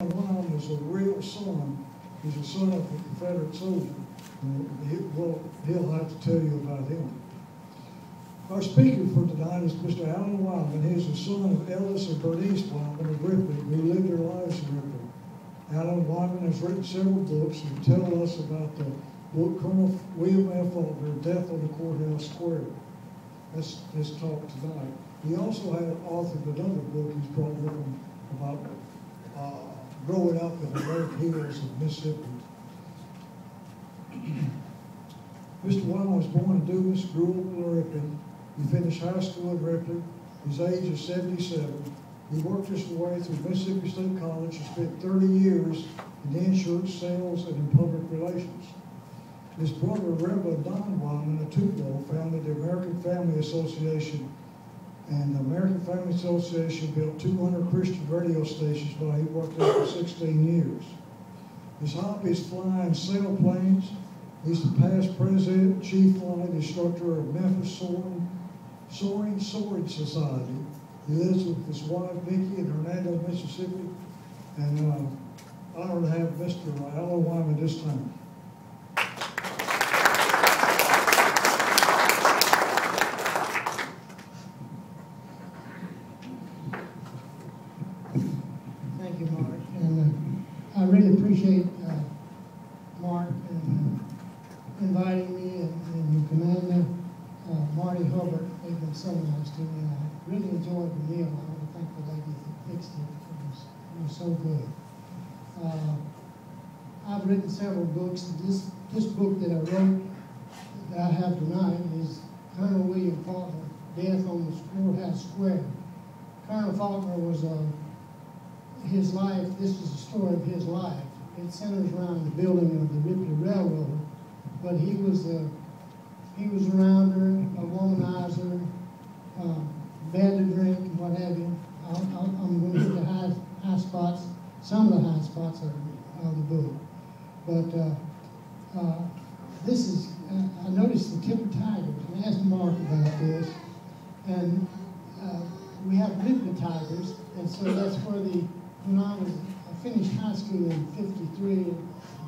Wildmon is a real son. He's a son of a Confederate soldier. He'll have to tell you about him. Our speaker for tonight is Mr. Allen Wildmon. He is the son of Ellis and Bernice Wildmon of Ripley, who lived their lives in Ripley. Allen Wildmon has written several books and tell us about the book Colonel William F. Faulkner, Death on the Courthouse Square. That's his talk tonight. He also had authored another book he's brought with him about growing up in the Red Hills of Mississippi. Mr. Wildmon was born in Dumas, grew up in Ripley. He finished high school in Ripley. His age is 77. He worked his way through Mississippi State College and spent 30 years in insurance, sales, and in public relations. His brother, Reverend Don Wildmon, a Tupelo, founded the American Family Association, and the American Family Association built 200 Christian radio stations while he worked there for 16 years. His hobby is flying sailplanes. He's the past president, chief flight instructor of Memphis Soaring Society. He lives with his wife, Vicki, in Hernando, Mississippi. And honored to have Mr. Allen Wildmon this time. Thank you, Mark. And I really appreciate Mark and inviting me and Commander Marty Hubbard. They've been so nice to me. I really enjoyed the meal. I want to thank the ladies that fixed it. It was so good. I've written several books. This book that I wrote, that I have tonight, is Colonel William Faulkner, Death on the Courthouse Square. Colonel Faulkner was his life. This is the story of his life. It centers around the building of the Ripley Railroad, but he was a rounder, a womanizer, bad to drink, and what have you. I'm going to hit the high spots, some of the high spots of the book. But this is, I noticed the Tipper Tigers, and I asked Mark about this, and we have Ripley Tigers, and so that's where when I finished high school in '53,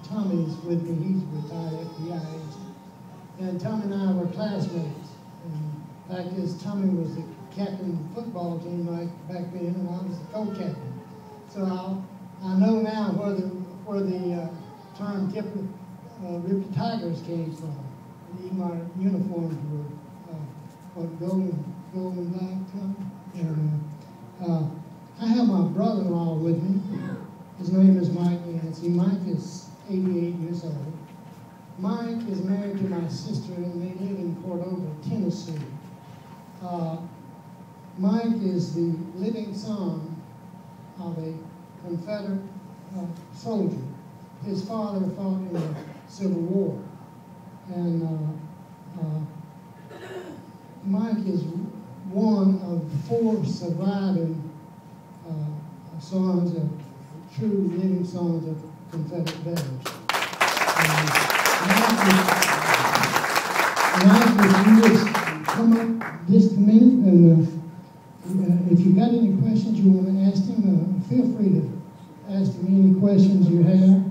Tommy's with me, he's a retired FBI agent. And Tommy and I were classmates. And fact is, Tommy was the captain of the football team back then, and I was the co-captain. So I know now where the term Tipper Ripley Tigers came from. Even our uniforms were golden black, Tommy. And I have my brother-in-law with me. His name is Mike Yancey. Mike is 88 years old. Mike is married to my sister, and they live in Cordova, Tennessee. Mike is the living son of a Confederate soldier. His father fought in the Civil War. And Mike is one of 4 surviving sons of true living sons of Confederate veterans. Mike, if you just come up just a minute, and if you've got any questions you want to ask him, feel free to ask him any questions you have.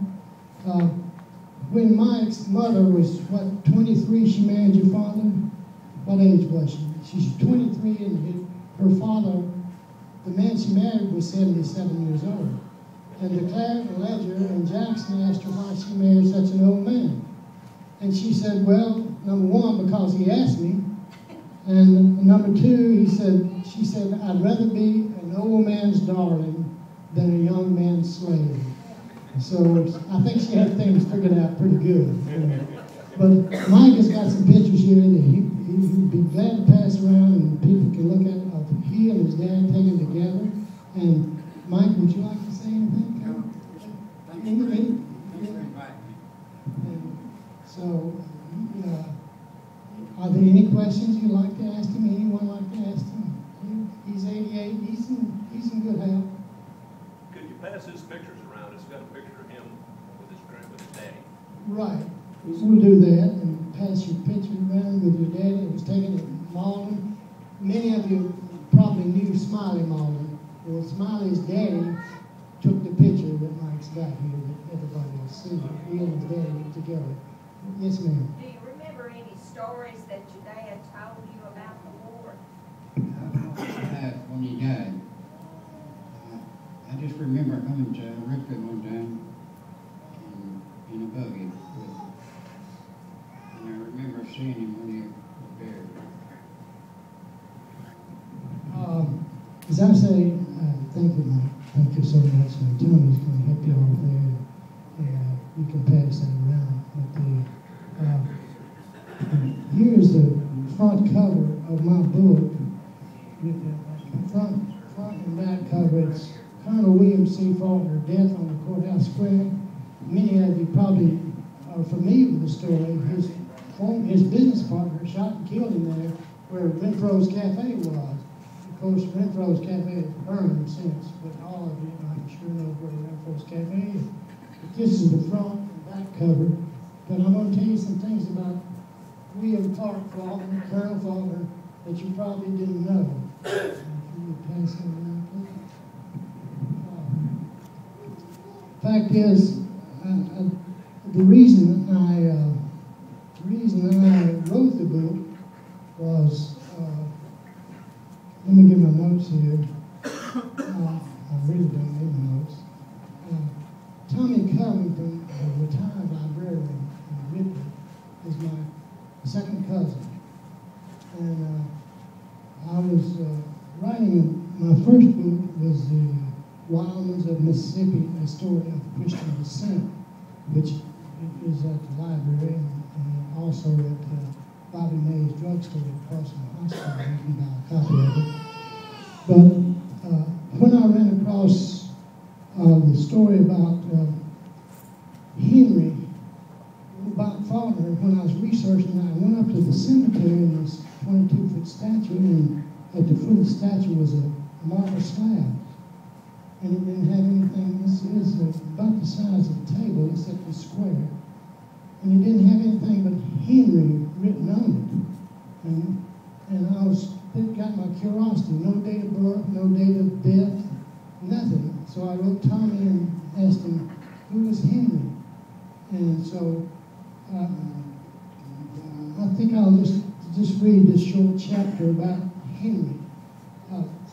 When Mike's mother was, 23, she married your father? What age was she? She's 23, and her father, the man she married, was 77 years old. And the clerk and ledger and Jackson asked her why she married such an old man. And she said, well, number one, because he asked me. And number two, she said, I'd rather be an old man's darling than a young man's slave. So I think she had things figured out pretty good. But Mike has got some pictures here that he'd be glad to pass around and people can look at he and his dad taken together. And Mike, would you like to say anything? So, are there any questions you'd like to ask him? Anyone like to ask him? He's 88. He's in good health. Could you pass his pictures around? It's got a picture of him with his daddy. Right. We'll do that and pass your picture around with your daddy. It was taken at Malden. Many of you probably knew Smiley Malden. Well, Smiley's daddy took the picture that got here that everybody will see. He and his daddy were together. Yes, ma'am. Do you remember any stories that your dad told you about the war? When he died, I just remember coming to Richmond one time in a buggy with him. And I remember seeing him when he was buried. As I say, thank you, Mike. Thank you so much. And Tony's going to help you all there. And you can pass that around. But here's the front cover of my book. Front and back cover. It's Colonel William C. Faulkner, Death on the Courthouse Square. Many of you probably are familiar with the story. His business partner shot and killed him there where Renfro's Cafe was. Of course, Renfro's Cafe has burned since, but all of you, I'm sure, know where Renfro's Cafe is. But this is the front and back cover. But I'm going to tell you some things about William Clark Faulkner, Colonel Faulkner, that you probably didn't know. If you would pass that around, please. Fact is, the reason I wrote the book was, let me get my notes here. I really don't need my notes. Tommy Covington, a retired librarian in Ripley, is my second cousin. And I was writing, my first book was the Wildmons of Mississippi, a story of Christian descent, which is at the library and also at Bobby May's drugstore at Carson Hospital. You can buy a copy of it. But when I ran across the story about Henry, about Faulkner, when I was researching, I went up to the cemetery and this 22-foot statue, and at the foot of the statue was a marble slab. And it didn't have anything, this is about the size of a table except it's square. And it didn't have anything but Henry written on it. And it got my curiosity. No date of birth, no date of death, nothing. So I wrote Tommy and asked him, who was Henry? And so I think I'll just read this short chapter about Henry.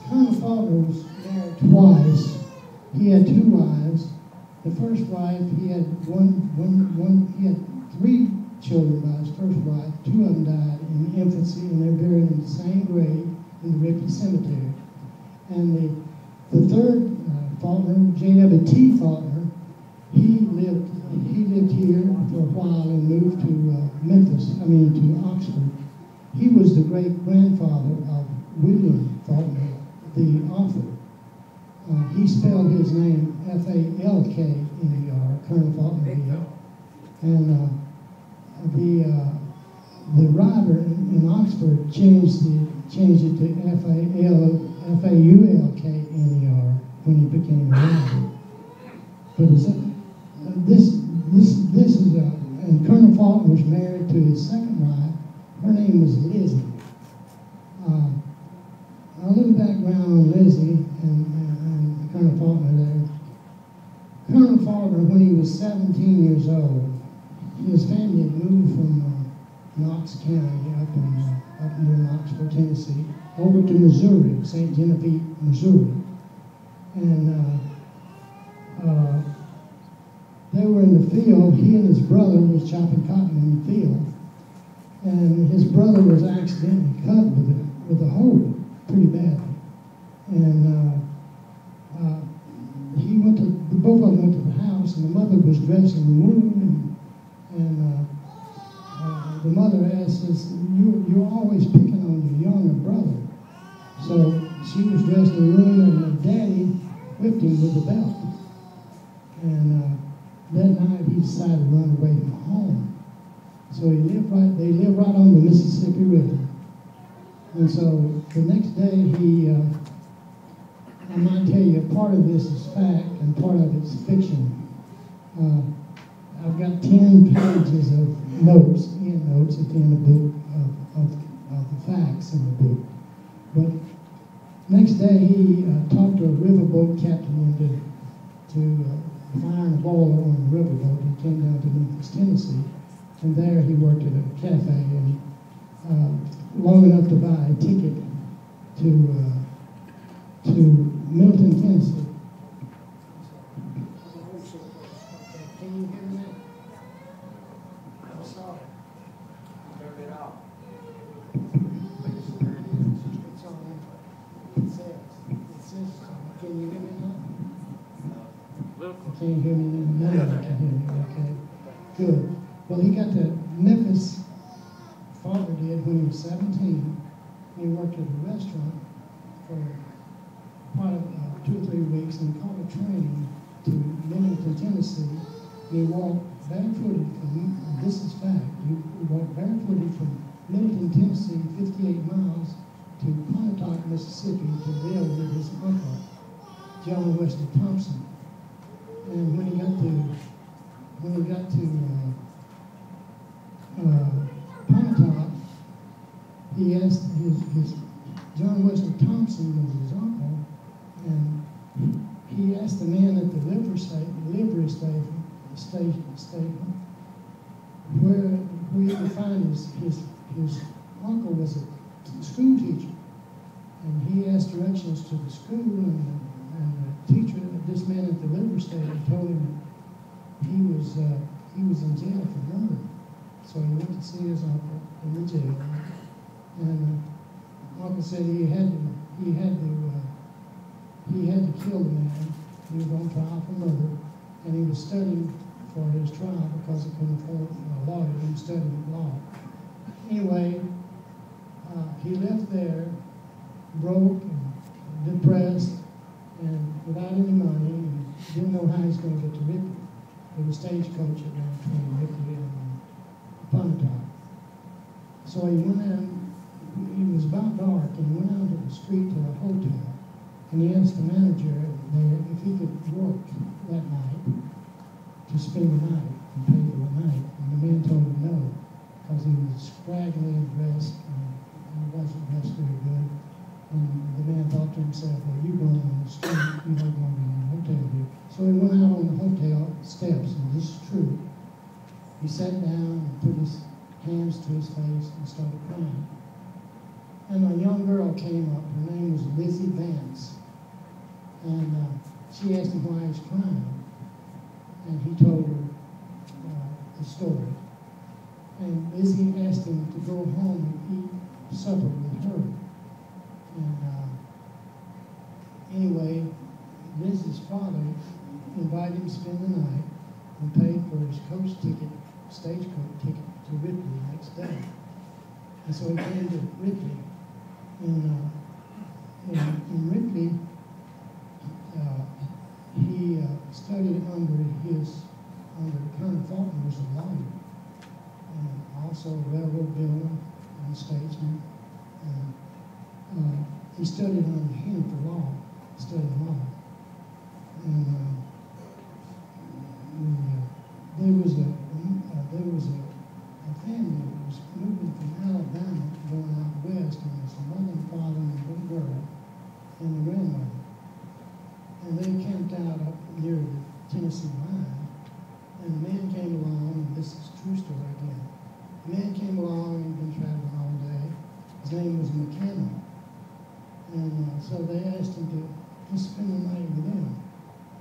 Colonel Faulkner was married twice. He had two wives. The first wife, he had he had 3 children by his first wife. 2 of them died in infancy, and they're buried in the same grave in the Ripley Cemetery. And the third Faulkner, J.W.T. Faulkner, he lived here for a while and moved to to Oxford. He was the great-grandfather of William Faulkner, the author. He spelled his name F-A-L-K-N-E-R, Colonel Faulkner. And the writer in Oxford changed it to F-A-U-L-K-N-E-R when he became a writer. But this is and Colonel Faulkner was married to his second wife. Her name was Lizzie. A little background on Lizzie and Colonel Faulkner there. Colonel Faulkner, when he was 17 years old, his family had moved from Knox County up near Knoxville, Tennessee, over to Missouri, St. Genevieve, Missouri. And they were in the field. He and his brother was chopping cotton in the field. And his brother was accidentally cut with a hoe pretty badly. And both of them went to the house, and the mother was dressing the wound, and the mother asked us, you're always picking on your younger brother. So she was dressed in the room, and the daddy whipped him with a belt. And that night he decided to run away from home. So they lived right on the Mississippi River. And so the next day I might tell you, part of this is fact and part of it's fiction. I've got 10 pages of notes at the end of the book of the facts in the book. But next day he talked to a riverboat captain into firing a boiler on a riverboat. He came down to Memphis, Tennessee, and there he worked at a cafe, and long enough to buy a ticket to Milton, Tennessee. Can you hear me now? I'm sorry. Turn it off. It's on. It says, can you hear me now? Can you hear me now? No, I can hear me, okay. Good. Well, he got to Memphis, father did, when he was 17. He worked at a restaurant for quite 2 or 3 weeks, and caught a train to Millington, Tennessee. He walked barefooted from, this is fact, he walked barefooted from Millington, Tennessee, 58 miles to Pontotoc, Mississippi, to live with his uncle, John Wesley Thompson. And when he got to Pontotoc, he asked his John Wesley Thompson was his uncle, and he asked the man at the livery station where he could find his uncle was a school teacher, and he asked directions to the school, and the teacher, this man at the livery station, told him that he was in jail for murder. So he went to see his uncle in the jail, and uncle said he had to kill the man. He was on trial for murder, and he was studying for his trial because he couldn't afford a lawyer. He was studying law. Anyway, he left there broke and depressed and without any money, and didn't know how he was going to get to Ripley. There was a stagecoach at around 20 Ripley and Pontotoc. So he went out. It was about dark, and he went out to the street to a hotel, and he asked the manager there if he could work that night to spend the night and pay for the night. And the man told him no, because he was scraggly dressed and he wasn't dressed very good. And the man thought to himself, well, you're going on the street, you're not going to be in the hotel here. So he went out on the hotel steps, and this is true. He sat down and put his hands to his face and started crying. And a young girl came up. Her name was Lizzie Vance. And she asked him why he was crying. And he told her the story. And Lizzie asked him to go home and eat supper with her. And anyway, Lizzie's father invited him to spend the night and paid for his coach ticket, stagecoach ticket to Ripley the next day. And so he came to Ripley. In Ripley, he studied under Colonel Faulkner, was a lawyer, and also a railroad builder and a statesman. And he studied under him for law, studied law. And there was a family that was moving from Alabama going out west, and there's a mother and father and a little girl and a grandmother. And they camped out up near the Tennessee line, and the man came along, and this is a true story again. The man came along and been traveling all day. His name was McKenna. And so they asked him to just spend the night with them.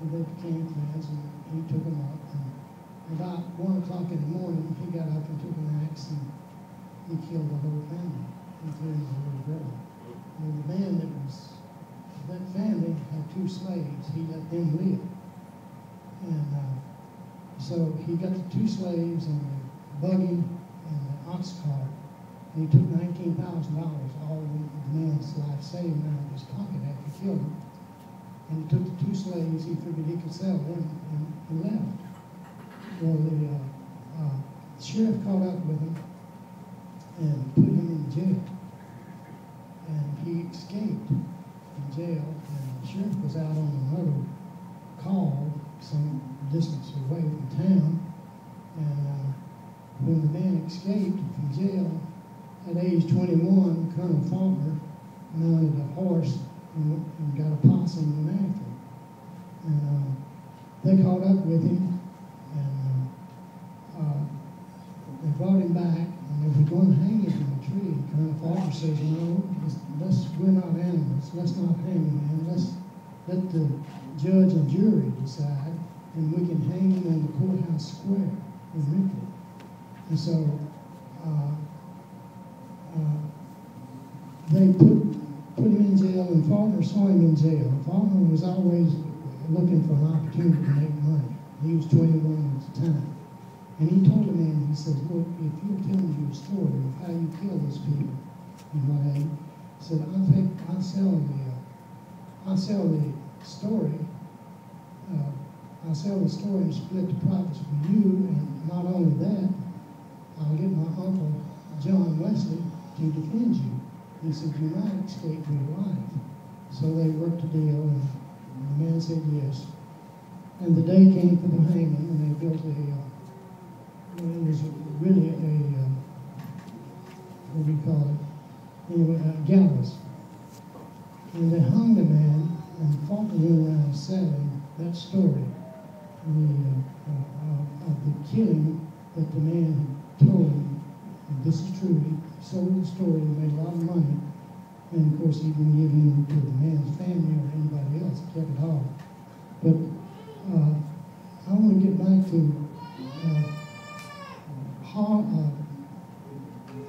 And they became friends, and he took them up. And about 1 o'clock in the morning, he got up and took an axe, and he killed the whole family, including the little girl. And the man that family had 2 slaves. He let them live. And so he got the 2 slaves and the buggy and the ox cart, and he took $19,000, all of the man's life savings out of his pocket after he killed him. And he took the 2 slaves. He figured he could sell them, and he left. Well, the sheriff caught up with him and put him in jail. And he escaped from jail, and the sheriff was out on another call some distance away from town. And when the man escaped from jail, at age 21, Colonel Faulkner mounted a horse and got a posse and went after him. And they caught up with him, and they brought him back, and they were going to hang him from a tree. And Colonel Faulkner says, no, we're not animals. Let's not hang him, man. Let's let the judge and jury decide, and we can hang him on the courthouse square in Ripley. And so they put him in jail, and Faulkner saw him in jail. Faulkner was always looking for an opportunity to make money. He was 21 at the time. And he told the man, he says, look, if you'll tell me your story of how you killed those people and what have you, he said, I'll sell the story. I'll sell the story and split the profits with you, and not only that, I'll get my uncle John Wesley to defend you. He said, you might escape your life. So they worked a deal, and the man said yes. And the day came for the hanging, and they built it was really what do you call it? Anyway, a gallows. And they hung the man, and Faulkner went around selling that story of the killing that the man had told him. And this is true. He sold the story and made a lot of money. And of course, he didn't give any to the man's family or anybody else. He kept it all. But I want to get back to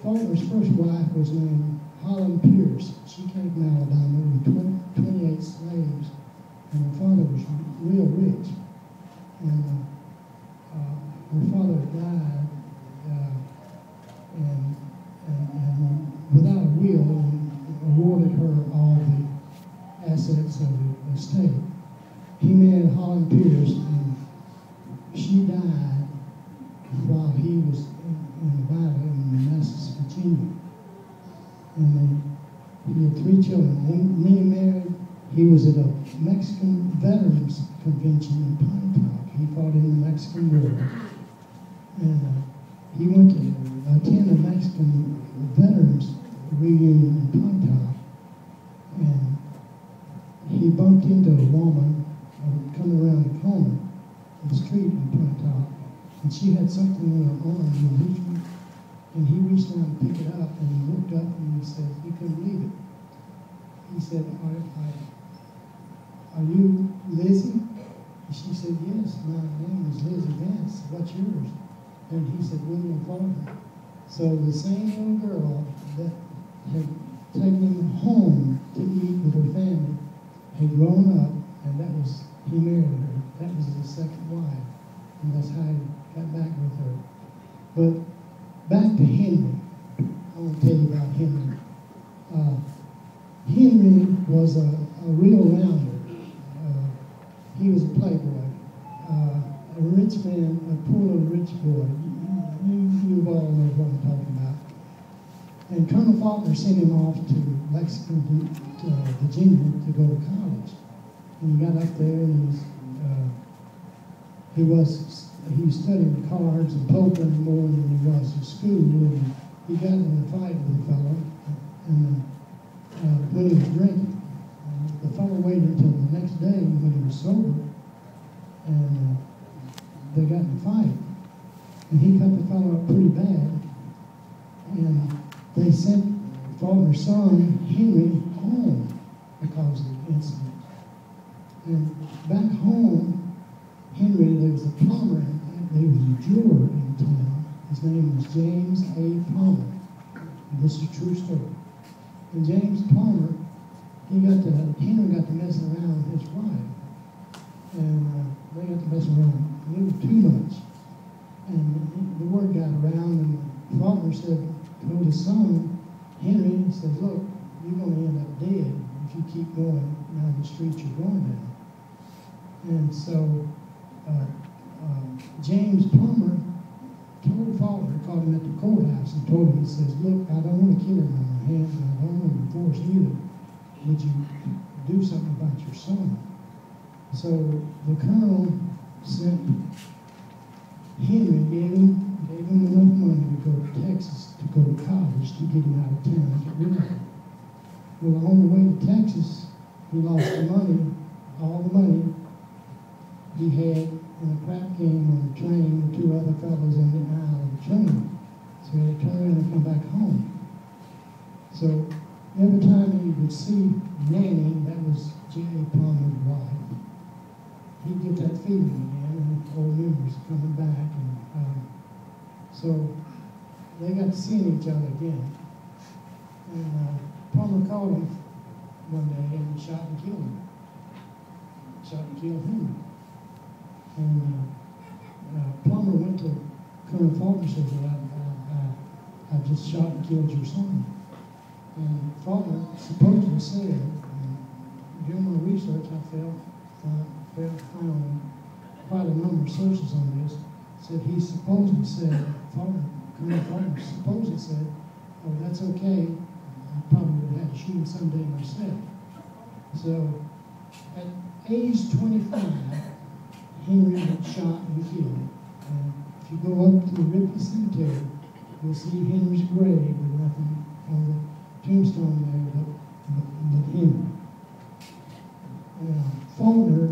Faulkner's first wife was named Holland Pierce. She came from Alabama with 28 slaves, and her father was real rich. And her father died, and without a will, and awarded her all the assets of the estate. He married Holland Pierce, and she died while he was in the battle in Manassas, Virginia. And then he had 3 children. When he married, he was at a Mexican Veterans Convention in Pine Top. He fought in the Mexican War. And he went to attend a Mexican Veterans reunion in Pine Top. And he bumped into a woman coming around the corner of the street in Pine Top. And she had something in her arm, and he reached down to pick it up, and he looked up and he said, he couldn't believe it. He said, are you Lizzie? And she said, yes, my name is Lizzie Vance. What's yours? And he said, William Faulkner. So the same young girl that had taken him home to eat with her family had grown up, and he married her. That was his second wife, and that's how he got back with her. But back to Henry. I want to tell you about Henry. Henry was a real rounder. He was a playboy, a rich man, a poor little rich boy. You all know what I'm talking about. And Colonel Faulkner sent him off to Lexington, Virginia, to go to college. And he got up there, and he was studying cards and poker more than he was in school. And he got in a fight with a fellow, and when he was drinking, the fellow waited until the next day when he was sober, and they got in a fight. And he cut the fellow up pretty bad, and they sent Faulkner's son, Henry, home because of the incident. And back home, Henry, there was a plumber, there was a jeweler in town. His name was James A. Plummer. And this is a true story. And James Plummer, Henry got to messing around with his wife. And they got to messing around a little too much. And the word got around, and Faulkner told his son, Henry, said, look, you're going to end up dead if you keep going down the street you're going down. And so James Plummer told Faulkner, called him at the courthouse and told him, he says, look, I don't want to kill him on my hands, and I don't want to divorce either. Would you do something about your son? So the colonel sent Henry, gave him enough money to go to Texas, to go to college, to get him out of town, get rid of him. Well, on the way to Texas, he lost the money, all the money, he had in a crap game on the train with two other fellows in the aisle of the train. So he had to turn around and come back home. So every time he would see Nanny, that was J.A. Palmer's wife, he'd get that feeling again, and old memories coming back. And so they got to seeing each other again. And Palmer called him one day and shot and killed him. Shot and killed him. And Plummer went to Colonel Faulkner and said, I just shot and killed your son. And Faulkner supposedly said, and during my research I found quite a number of sources on this, said he supposedly said, Colonel Faulkner supposedly said, oh, that's okay, I probably would have had to shoot him someday myself. So at age 25, Henry was shot and killed. And if you go up to the Ripley Cemetery, you'll see Henry's grave with nothing on the tombstone there but him. Faulkner,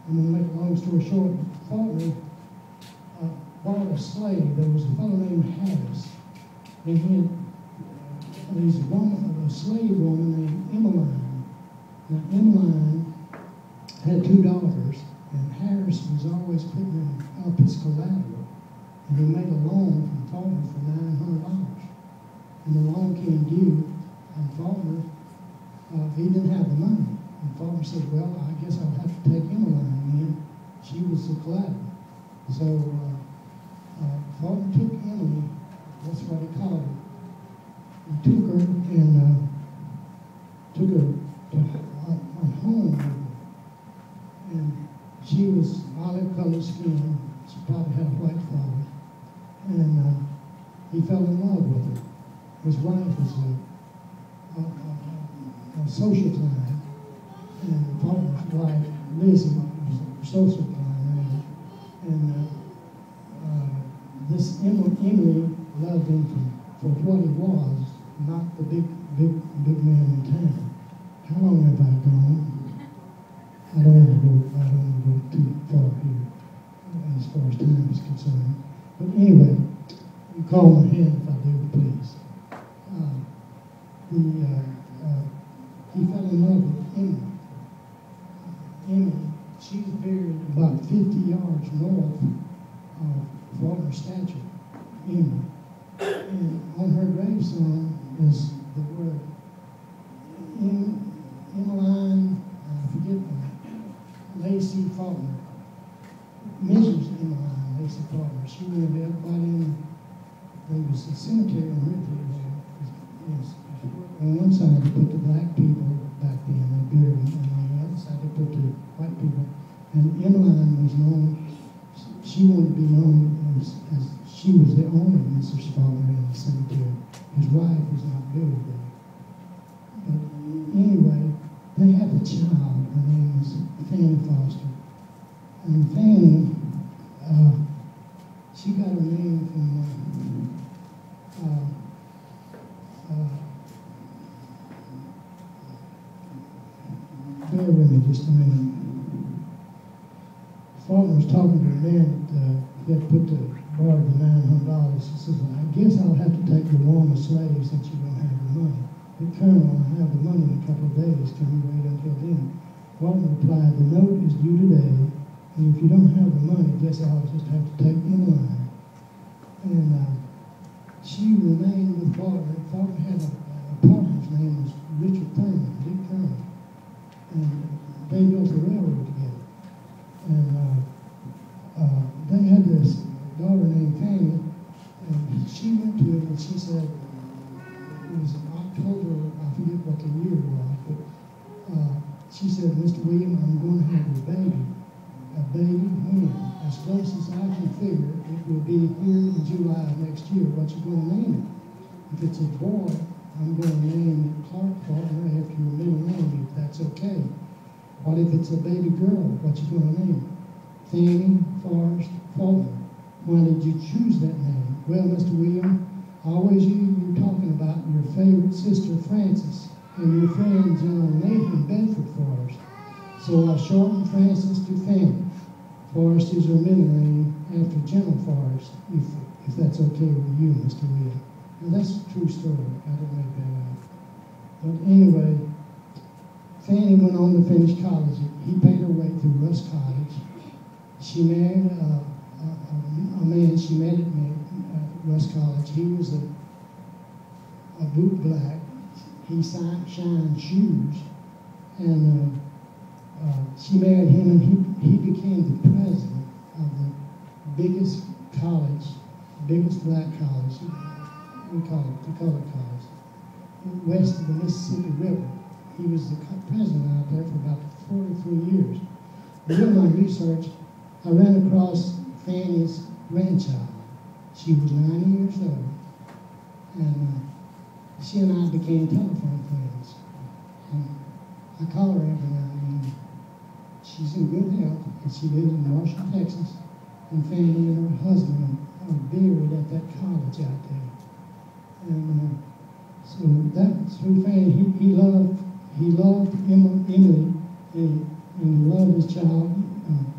I'm going to make a long story short, Faulkner bought a slave. There was a fellow named Harris, and he had a slave woman named Emmeline. Now, Emmeline had two daughters, and Harris was always putting up his collateral. And he made a loan from Faulkner for $900. And the loan came due, and Faulkner, he didn't have the money. And Faulkner said, well, I guess I'll have to take Emmeline in. She was the collateral. So Faulkner took Emily, that's what he called her. He took her and took her to home with her. And she was olive-colored skin. She probably had a white father. And he fell in love with her. His wife was a social client, and Faulkner's wife, Lizzie, was a social client. And this Emily loved him for what he was, not the big man in town. How long have I gone? I don't want to go too far here as far as time is concerned. But anyway, you call my hand if I do, please. He fell in love with Emily. Emily, she's buried about 50 yards north of Faulkner's statue, Emily. And on her gravestone is the word Emmeline, I forget Lacey Faulkner. Mrs. Emmeline Lacey Faulkner. She lived everybody in. There was a cemetery in Ripley there. On one side they put the black people back then, they buried them, and on the other side they put the white people. And Emmeline was known, she wanted to be known as she was the only Mrs. Faulkner in the cemetery. His wife was not buried there. But anyway, they had a child, her name was Fanny Foster. And Fanny, she got her name from bear with me just a minute. Faulkner was talking to a man that borrowed the $900. He says, I guess I'll have to take the woman slave since you don't have the money. But Colonel, I have the money in a couple of days. Can you wait until then? Faulkner replied, the note is due today, and if you don't have the money, I guess I'll just have to take Emmeline. And she remained with Faulkner. Faulkner had a partner, his name was Richard Thurman, Dick Thurman. And they built a railroad together. And they had this daughter named Fanny, and she went to him and she said, it was in October, I forget what the year was, but she said, Mr. William, I'm going to have a baby. A baby when? As close as I can figure, it will be here in July of next year. What you going to name it? If it's a boy, I'm going to name it Clark Faulkner after your middle name, if that's okay. What if it's a baby girl? What you going to name it? Fanny Forrest Faulkner. Why did you choose that name? Well, Mr. William, always you're talking about your favorite sister, Frances, and your friend, General Nathan Bedford Forrest. So I shortened Frances to Fanny. Forrest is her middle name after General Forrest, if that's okay with you, Mr. Will. And that's a true story. I didn't make that up. But anyway, Fanny went on to finish college. He paid her way through Russ College. She married a man she met at Russ College. He was a boot black. He shined shoes. And she married him, and he became the president of the biggest college, biggest black college. We call it the colored college, west of the Mississippi River. He was the president out there for about 43 years. Doing my research, I ran across Fanny's grandchild. She was 9 years old, and she and I became telephone friends. And I call her every now and then. She's in good health, and she lives in Marshall, Texas. And Fanny and her husband are buried at that college out there. And so that's through Fanny. He loved Emily, and he loved his child,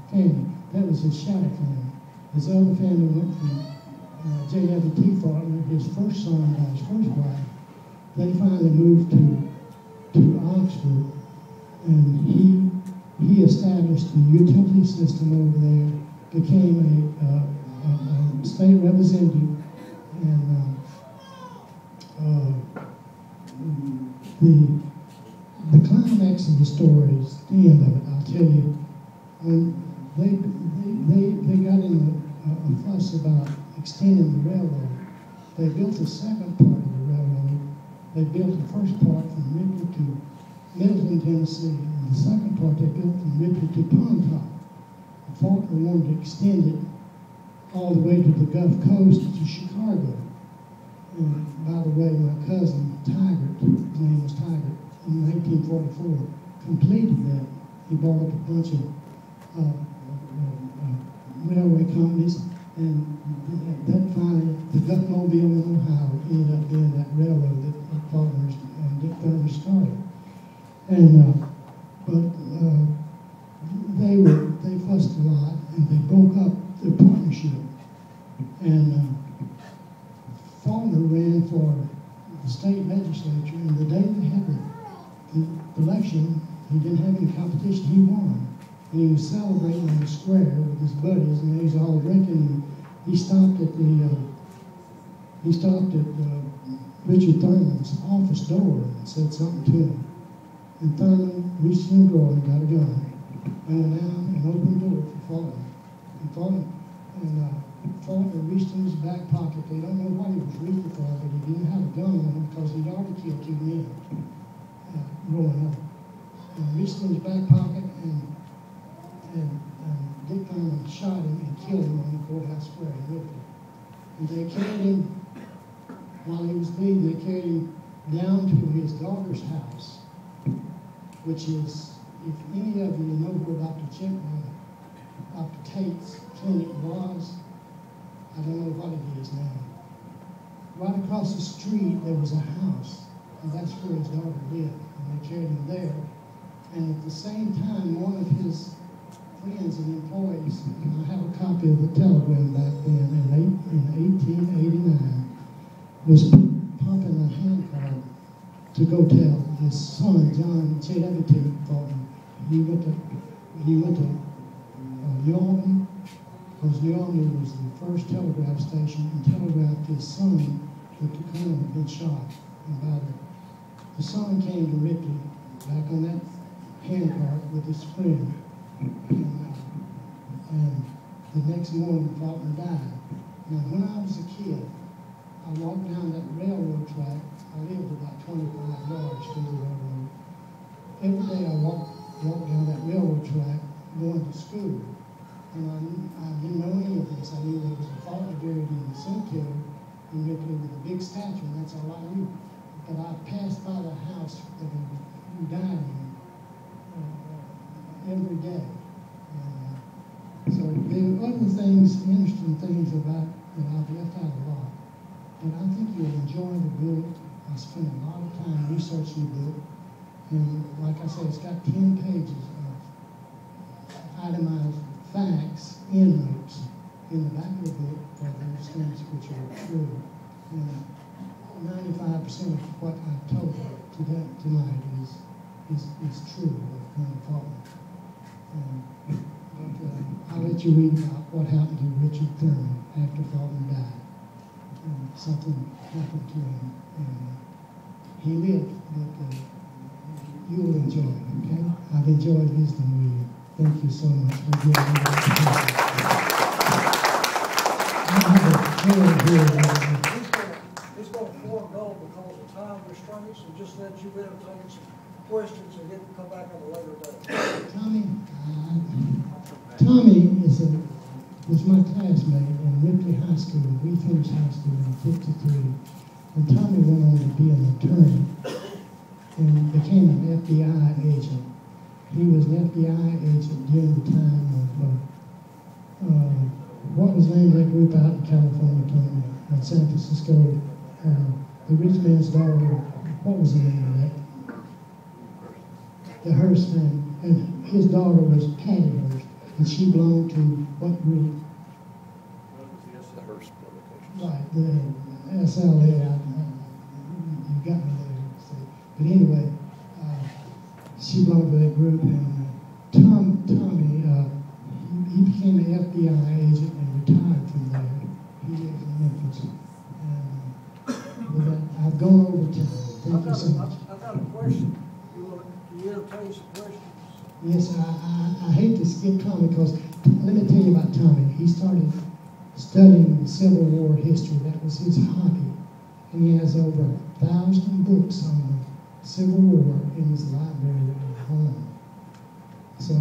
Fanny. That was his shadow family. His other family went from J.W.T. Faulkner, his first son by his first wife. They finally moved to Oxford, and he established the utility system over there, became a state representative, and the climax of the story is the end of it. I'll tell you, when they got in a fuss about extending the railroad. They built the second part of the railroad. They built the first part from Ripley to Middleton, Tennessee, and the second part they built from Ripley to Pontotoc. Faulkner wanted to extend it all the way to the Gulf Coast to Chicago. And by the way, my cousin, Tigert, his name was Tigert, in 1944, completed that. He bought up a bunch of railway companies, and that finally, the Gulfmobile in Ohio ended up being that railroad that Faulkner and Dick Thurman started. And they fussed a lot, and they broke up their partnership. And Faulkner ran for the state legislature, and the day they had the election, he didn't have any competition, he won. And he was celebrating in the square with his buddies, and they was all drinking. And he stopped at Richard Thurman's office door and said something to him. And Thurman reached in the drawer and got a gun and went out and opened the door for Faulkner. Faulkner reached in his back pocket. They don't know what he was reaching for, but he didn't have a gun on him because he'd already killed 2 men growing up. And reached in his back pocket, and Dick Thurman shot him and killed him on the courthouse square in Ripley. And they carried him, while he was bleeding, they carried him down to his daughter's house, which is, if any of you know where Dr. Tate's clinic was, I don't know what it is now. Right across the street, there was a house, and that's where his daughter lived, and they carried him there. And at the same time, one of his friends and employees, and I have a copy of the telegram back then, in 1889, was pumping a handcart to go tell his son, John J.W.T. Faulkner. He went to New Albany, because New Albany was the first telegraph station, and telegraphed his son that the colonel had been shot in battle. The son came to Ripley, back on that handcart with his friend, and the next morning Faulkner died. Now, when I was a kid, I walked down that railroad track. I lived about 25 yards from the railroad. Every day I walked down that railroad track going to school. And I didn't know any of this. I knew there was a Faulkner buried in the cemetery in Ripley with a big statue, and that's all I knew. But I passed by the house that he died in every day. So there are other things, interesting things about that I've left out a lot. But I think you'll enjoy the book. I spent a lot of time researching the book. And like I said, it's got 10 pages of itemized facts in notes in the back of the book are those things which are true. And 95% of what I've told you tonight is true of Colonel Faulkner. But I'll let you read about what happened to Richard Thurman after Faulkner died. Something happened to him, and he lived, but you'll enjoy it, okay? I've enjoyed visiting with you. Thank you so much for giving me the opportunity. I have a friend here. He's going to forego because of time restraints and just let you entertain some questions and get to come back on a later date. Tommy was my classmate in Ripley High School. We finished high school in '53. And Tommy went on to be an attorney and became an FBI agent. He was an FBI agent during the time of, what was the name of that group out in California, Tommy? San Francisco. The rich man's daughter, what was the name of that? The Hearst family. And his daughter was Patty Hearst, and she belonged to what group? The Hearst publication. Right, the SLA. You got me there. See. But anyway, she belonged to that group, and Tommy, he became an FBI agent and retired from there. He lived in Memphis. And with that, I've gone over time. Thank you so much. I've got a question. Can you entertain some questions? Yes, I hate to skip Tommy because let me tell you about Tommy. He started studying Civil War history. That was his hobby. And he has over 1,000 books on the Civil War in his library at home. So,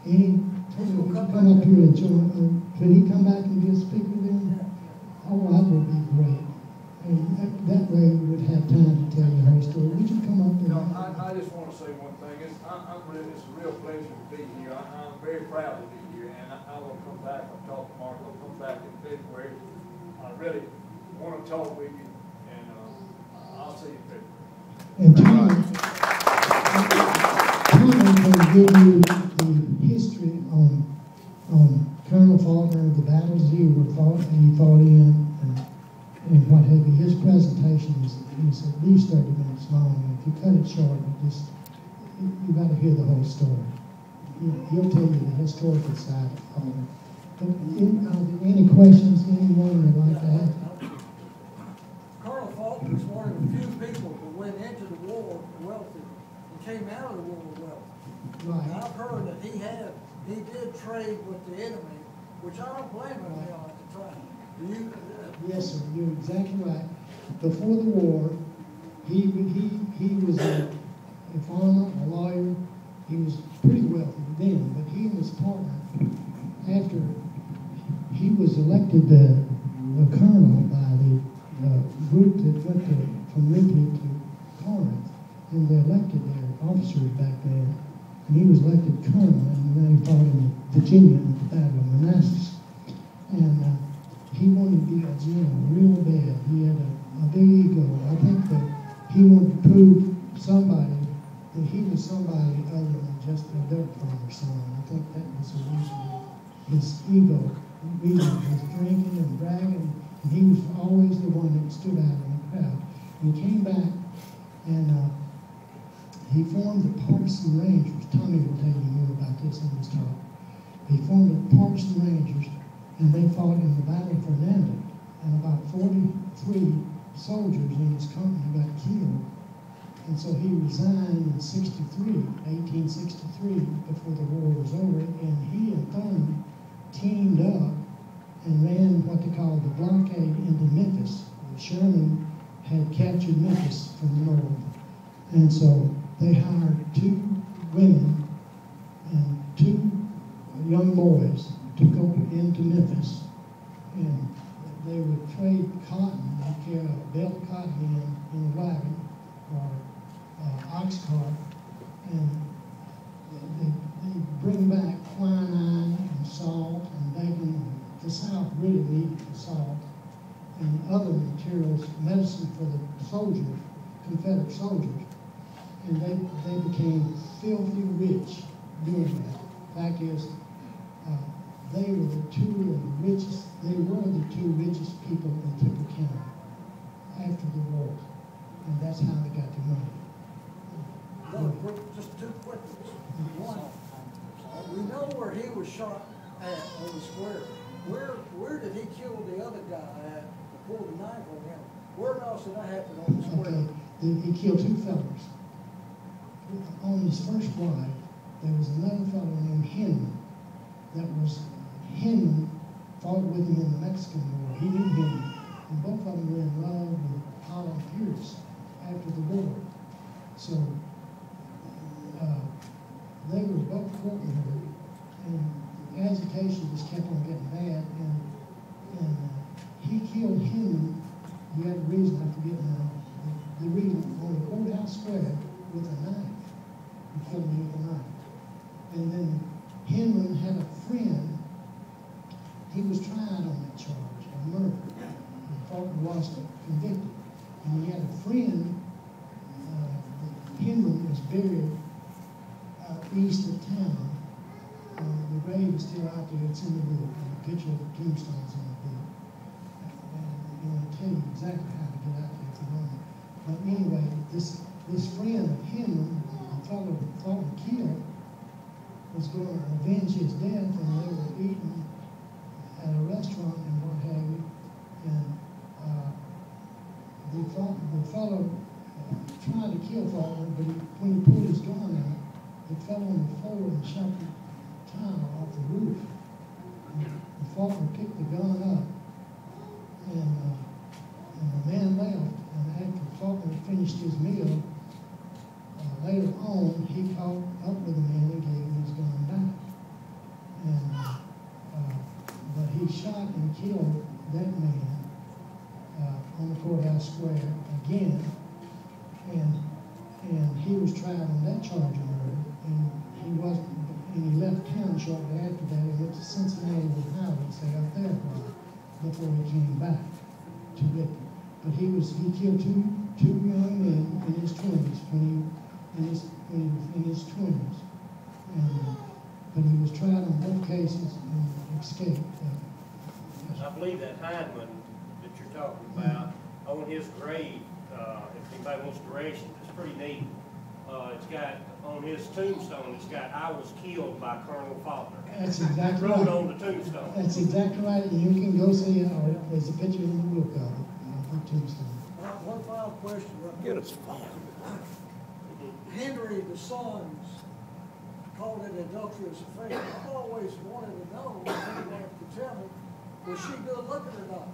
come up here and join. Could he come back and be a speaker then? Oh, that would be great. And that way we would have time to tell you her story. Would you come up and... I just want to say one thing. It's a real pleasure to be here. I'm very proud to be here, and I will come back. I've talked to Mark. I'll come back in February. I really want to talk with you, and I'll see you in February. And Tommy can give you the history on Colonel Faulkner, the battles he fought in, and what have you. His presentation is at least 30 minutes long. If you cut it short, you got to hear the whole story. He'll tell you the historical side of Faulkner. But are there any questions anyone would like to ask? Colonel Faulkner is one of the few people who went into the war wealthy and came out of the war wealthy. Right. And I've heard that he did trade with the enemy, which I don't blame him on at the time. Do you? Yes, sir. You're exactly right. Before the war, he was a farmer, a lawyer. He was pretty wealthy then, but he and his partner, after he was elected the colonel by the group that went from Ripley to Corinth, and they elected their officers back then, and he was elected colonel, and then he fought in Virginia in the Battle of Manassas. And he wanted to be a general real bad. He had a big ego. I think that he wanted to prove somebody that he was somebody other than just a dirt farmer's son. I think that was the reason. His ego, his drinking and bragging, and he was always the one that stood out in the crowd. He came back and he formed the Partisan Rangers. Tommy will tell you more about this in his talk. He formed the Partisan Rangers, and they fought in the Battle of Fernando, and about 43 soldiers in his company got killed. And so he resigned in 1863, before the war was over, and he and Thurman teamed up and ran what they called the blockade into Memphis. Sherman had captured Memphis from the north. And so they hired 2 women and 2 young boys to go into Memphis, and they would trade cotton. They'd carry a bale of cotton in a wagon or ox cart, and they bring back quinine and salt and bacon. The South really needed the salt and other materials, medicine for the soldiers, Confederate soldiers, and they became filthy rich doing that. Fact is, They were the two of the richest, they were the two richest people in Temple County after the war. And that's how they got the money. Just two quick ones. One, we know where he was shot at on the square. Where did he kill the other guy at, to pull the knife on him? Where else did that happen on the square? Okay, he killed two fellows. On his first wife, there was another fellow named Hinman. Hinman fought with him in the Mexican War. He knew him. And both of them were in love with Paula Pierce after the war. So they were both courting her, and agitation just kept on getting bad. And he killed Hinman. He had a reason, I forget now. The reason on the courthouse square with a knife. He killed him with a knife. And then Hinman had a friend. He was tried on that charge of murder. And Faulkner was convicted. And he had a friend. Hinman was buried east of town. The grave is still out there. It's in the book. And the picture of the tombstone's in the book. And I'll tell you exactly how to get out there if you want. But anyway, this friend of Hinman, the fellow that Faulkner killed, was going to avenge his death, and they were eating at a restaurant and what have you. And the fellow tried to kill Faulkner, but when he pulled his gun out, it fell on the floor and shot the tile off the roof. And Faulkner picked the gun up, and the man left. And after Faulkner finished his meal, later on, he caught up with the man and gave him his gun back. And but he shot and killed that man on the courthouse square again. And he was tried on that charge of murder, and he left town shortly after that. He went to Cincinnati, Ohio, and stayed up there for a while before he came back to Ripley. But he killed two young men in his 20s in his 20s, but he was tried on both cases and escaped. I believe that Hindman that you're talking about, on his grave, if anybody wants directions, it's pretty neat. It's got, on his tombstone, it's got, "I was killed by Colonel Faulkner." That's exactly wrote right. on the tombstone. That's exactly right, and you can go see it, or there's a picture in the book of it, on tombstone. One final question. Get us far. Henry, the sons, called it adulterous affair. I've always wanted to know, if anyone could tell me, was she good looking or not?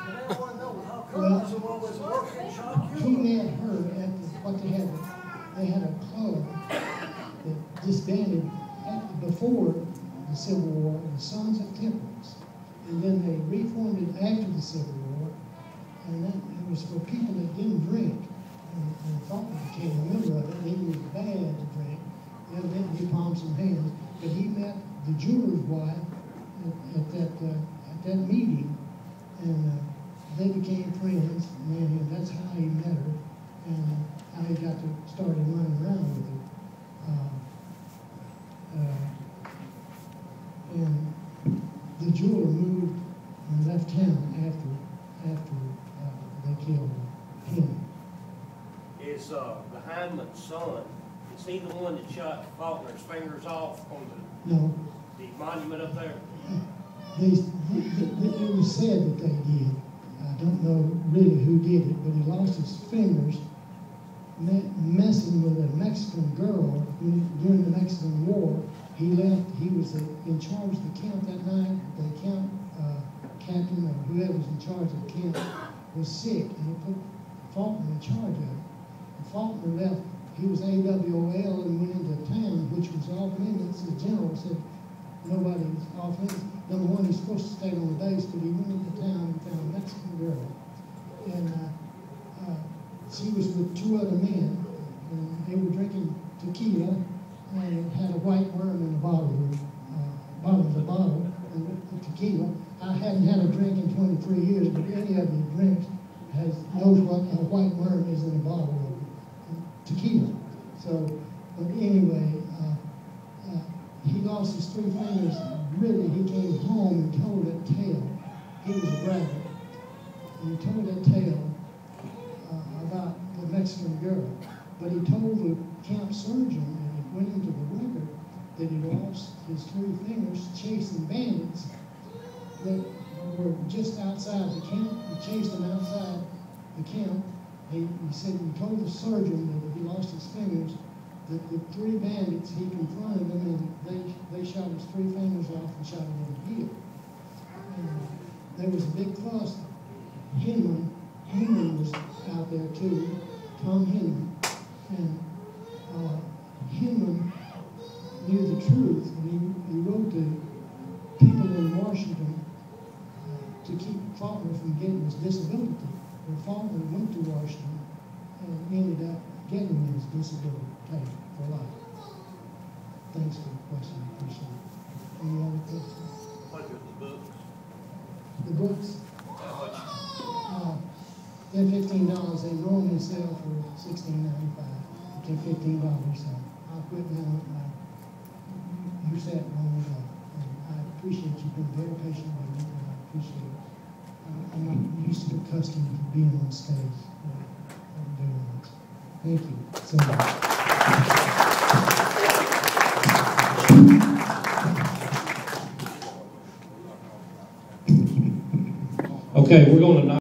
And I want to know how come Well, someone was working shot He killed. met her at what they had a club that disbanded before the Civil War, the Sons of Temperance. And then they reformed it after the Civil War, and that it was for people that didn't drink. And Faulkner became a member of it. He was bad to drink. Evidently he palmed some hands. But he met the jeweler's wife at that meeting, and they became friends. And that's how he met her, and how he got to start running around with her. And the jeweler moved and left town after they killed him. Is the Hindman's son, is he the one that shot Faulkner's fingers off on No, the monument up there? it was said that they did. I don't know really who did it, but he lost his fingers messing with a Mexican girl during the Mexican War. He left. He was in charge of the camp that night. The camp captain or whoever was in charge of the camp was sick, and he put Faulkner in charge of it. And Faulkner left. He was AWOL and went into town, which was off limits. The general said nobody was off limits. Number one, he's supposed to stay on the base, but he went into town and found a Mexican girl, and she was with two other men, and they were drinking tequila, and it had a white worm in the bottom of the bottle, and the tequila. I hadn't had a drink in 23 years, but any of you drinks knows what a white worm is in a bottle of tequila. So, but anyway, he lost lost his 3 fingers, really, he came home and told that tale. He was a bragger. And he told that tale about the Mexican girl. But he told the camp surgeon, and it went into the record, that he lost his 3 fingers chasing bandits that were just outside the camp. He chased them outside the camp. He said he told the surgeon that he lost his fingers, that the 3 bandits, he confronted them, and they shot his 3 fingers off and shot him in the heel. And there was a big fuss. Hinman was out there too, Tom Hinman. And Hinman knew the truth, and he wrote to people in Washington to keep Faulkner from getting his disability. And Faulkner went to Washington and ended up getting his disability paid for life. Thanks for the question, I appreciate it. Any other questions? What about the books? The books, How much? they're $15. They normally sell for $16.95. They're $15, so I'll quit now. You said long ago. And I appreciate you being very patient with me, and I appreciate it. I'm not used to the custom of being on stage. I'm doing it. Thank you so much. Okay, we're going to